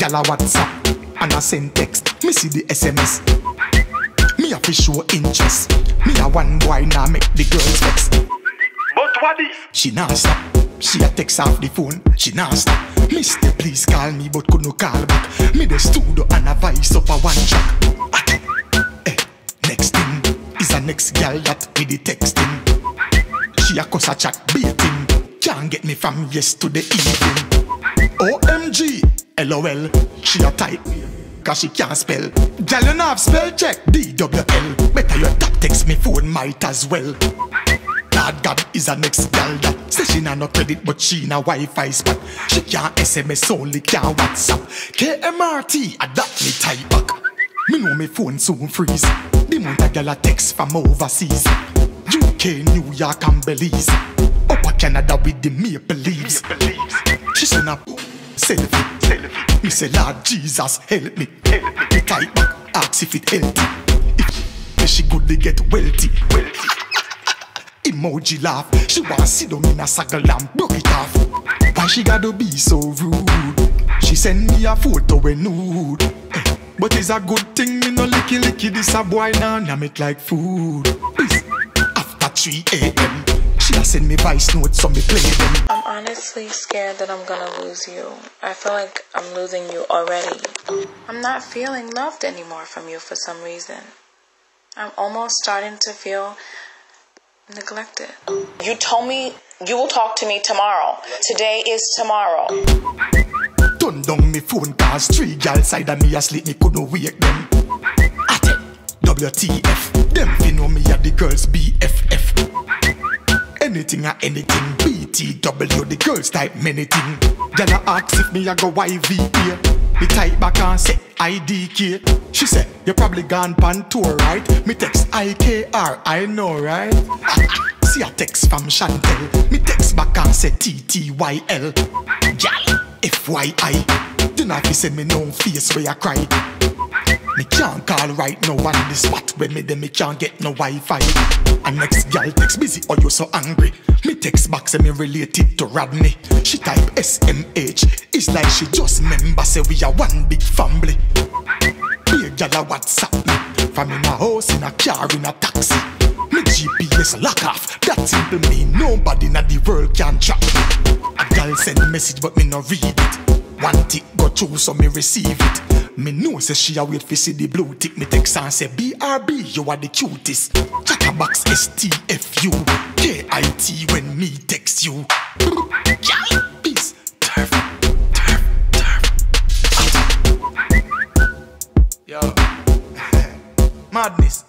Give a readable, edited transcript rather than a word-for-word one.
Gyal a WhatsApp and I send text. Me see the SMS. Me a fi show interest. Me a one boy now make the girls vex. But what is? She nah stop. She a text off the phone. She nah stop. Mister, please call me, but could no call back. Me the studio and a voice up a one track. Next thing is a next girl that with the texting. She a cuss a chat baiting. Can't get me from yes to the evening. OMG, LOL, she a type cause she can't spell. Girl you know have spell check, DWL. Better your tap text me phone might as well. Lord God is a next girl that say she nah no credit but she na Wi-Fi spot. She can't SMS only can't WhatsApp. KMRT adapt me type back. Me know me phone soon freeze. The month a girl a text from overseas. UK, New York and Belize. Upper Canada with the maple leaves. She send a selfie. Me say Lord Jesus help me. Me type back, ask if it healthy. If she good they get wealthy. Emoji laugh. She want sit down in a saddle and broke it off. Why she gotta be so rude? She send me a photo when nude. But it's a good thing me no licky this a boy now it like food. After 3 a.m. she a send me voice notes so me play them. I'm honestly scared that I'm gonna lose you. I feel like I'm losing you already. I'm not feeling loved anymore from you for some reason. I'm almost starting to feel neglected. You told me you will talk to me tomorrow. Today is tomorrow. Turn down me phone cause 3 girls side of me asleep, me couldn't wake them. Ate, WTF, them fi know me a the girls BFF. Anything or anything, BTW, the girls type many thing. Girl a ask if me a go YVA. Me type back and say IDK. She said, you probably gone pan tour, right? Me text IKR, I know, right? See a text from Chantel. Me text back and say TTYL. Girl, FYI. Do not be send me no face where you cry. Me can't call right now on the spot. When me then me can't get no Wi-Fi. And next girl text busy or you so angry. Me text back say me related to Rodney. She type SMH. It's like she just member say we are one big family. Be a girl a WhatsApp me. From in a house, in a car, in a taxi. Me GPS lock off. That simple mean nobody in the world can track me. A girl send message but me no read it. One tick go through so me receive it. Me know say she a wait for see the blue tick. Me text and say BRB you are the cutest. Chatterbox STFU KIT when me text you. Peace. Turf. Yo. Madness.